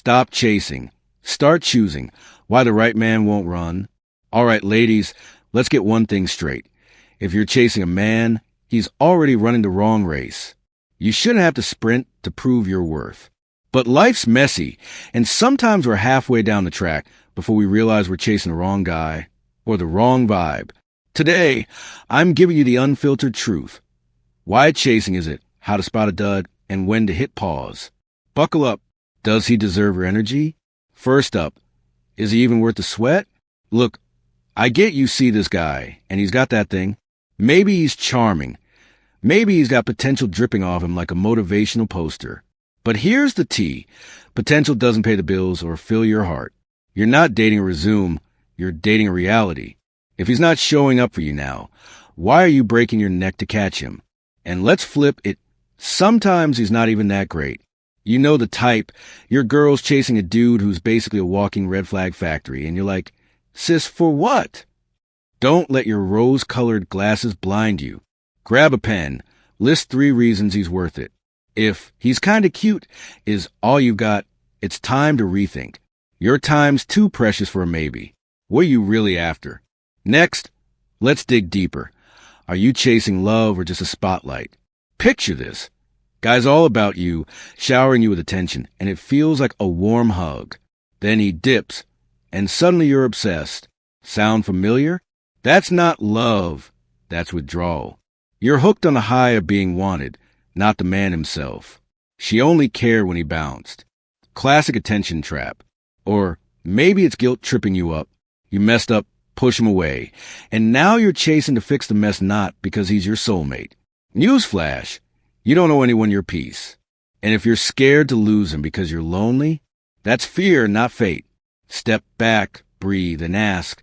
Stop chasing. Start choosing. Why the right man won't run. All right, ladies, let's get one thing straight. If you're chasing a man, he's already running the wrong race. You shouldn't have to sprint to prove your worth. But life's messy, and sometimes we're halfway down the track before we realize we're chasing the wrong guy or the wrong vibe. Today, I'm giving you the unfiltered truth. Why chasing is it? How to spot a dud, and when to hit pause. Buckle up. Does he deserve your energy? First up, is he even worth the sweat? Look, I get you see this guy, and he's got that thing. Maybe he's charming. Maybe he's got potential dripping off him like a motivational poster. But here's the tea. Potential doesn't pay the bills or fill your heart. You're not dating a resume. You're dating a reality. If he's not showing up for you now, why are you breaking your neck to catch him? And let's flip it. Sometimes he's not even that great. You know the type. Your girl's chasing a dude who's basically a walking red flag factory, and you're like, sis, for what? Don't let your rose-colored glasses blind you. Grab a pen. List 3 reasons he's worth it. If he's kinda cute is all you've got, it's time to rethink. Your time's too precious for a maybe. What are you really after? Next, let's dig deeper. Are you chasing love or just a spotlight? Picture this. Guy's all about you, showering you with attention, and it feels like a warm hug. Then he dips, and suddenly you're obsessed. Sound familiar? That's not love. That's withdrawal. You're hooked on the high of being wanted, not the man himself. She only cared when he bounced. Classic attention trap. Or maybe it's guilt tripping you up. You messed up, push him away. And now you're chasing to fix the mess not because he's your soulmate. Newsflash. You don't owe anyone your peace. And if you're scared to lose him because you're lonely, that's fear, not fate. Step back, breathe, and ask,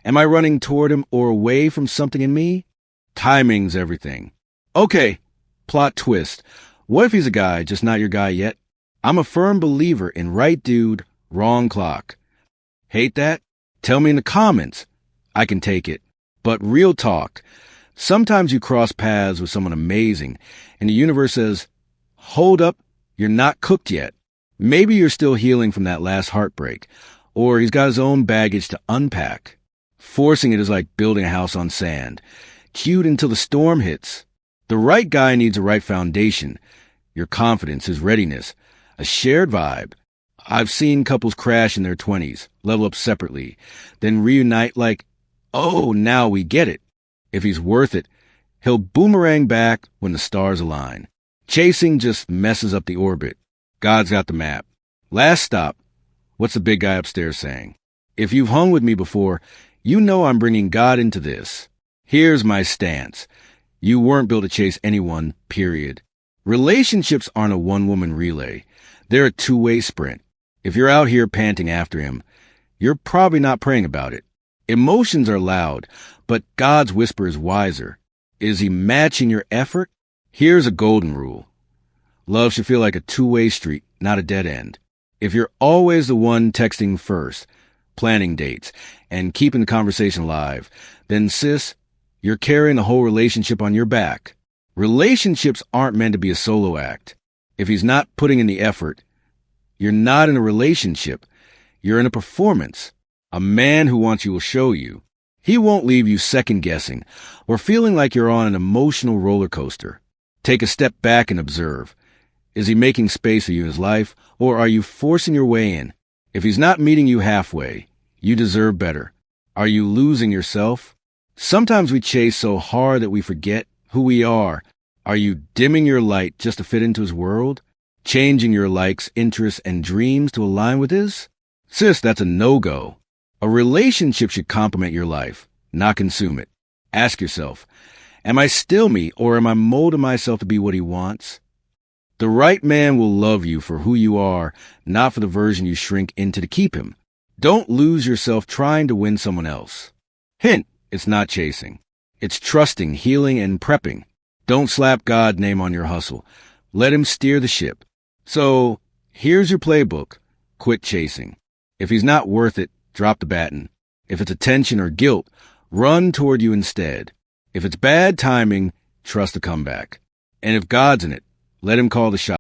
am I running toward him or away from something in me? Timing's everything. Okay, plot twist. What if he's a guy, just not your guy yet? I'm a firm believer in right dude, wrong clock. Hate that? Tell me in the comments. I can take it. But real talk. Sometimes you cross paths with someone amazing, and the universe says, hold up, you're not cooked yet. Maybe you're still healing from that last heartbreak, or he's got his own baggage to unpack. Forcing it is like building a house on sand. Cute until the storm hits. The right guy needs a right foundation. Your confidence, his readiness, a shared vibe. I've seen couples crash in their 20s, level up separately, then reunite like, oh, now we get it. If he's worth it, he'll boomerang back when the stars align. Chasing just messes up the orbit. God's got the map. Last stop. What's the big guy upstairs saying? If you've hung with me before, you know I'm bringing God into this. Here's my stance. You weren't built to chase anyone, period. Relationships aren't a one-woman relay. They're a two-way sprint. If you're out here panting after him, you're probably not praying about it. Emotions are loud, but God's whisper is wiser. Is he matching your effort? Here's a golden rule. Love should feel like a two-way street, not a dead end. If you're always the one texting first, planning dates, and keeping the conversation alive, then sis, you're carrying the whole relationship on your back. Relationships aren't meant to be a solo act. If he's not putting in the effort, you're not in a relationship. You're in a performance. A man who wants you will show you. He won't leave you second-guessing or feeling like you're on an emotional roller coaster. Take a step back and observe. Is he making space for you in his life, or are you forcing your way in? If he's not meeting you halfway, you deserve better. Are you losing yourself? Sometimes we chase so hard that we forget who we are. Are you dimming your light just to fit into his world? Changing your likes, interests, and dreams to align with his? Sis, that's a no-go. A relationship should complement your life, not consume it. Ask yourself, am I still me, or am I molding myself to be what he wants? The right man will love you for who you are, not for the version you shrink into to keep him. Don't lose yourself trying to win someone else. Hint, it's not chasing. It's trusting, healing, and prepping. Don't slap God's name on your hustle. Let him steer the ship. So, here's your playbook. Quit chasing. If he's not worth it, drop the baton. If it's attention or guilt, run toward you instead. If it's bad timing, trust the comeback. And if God's in it, let him call the shot.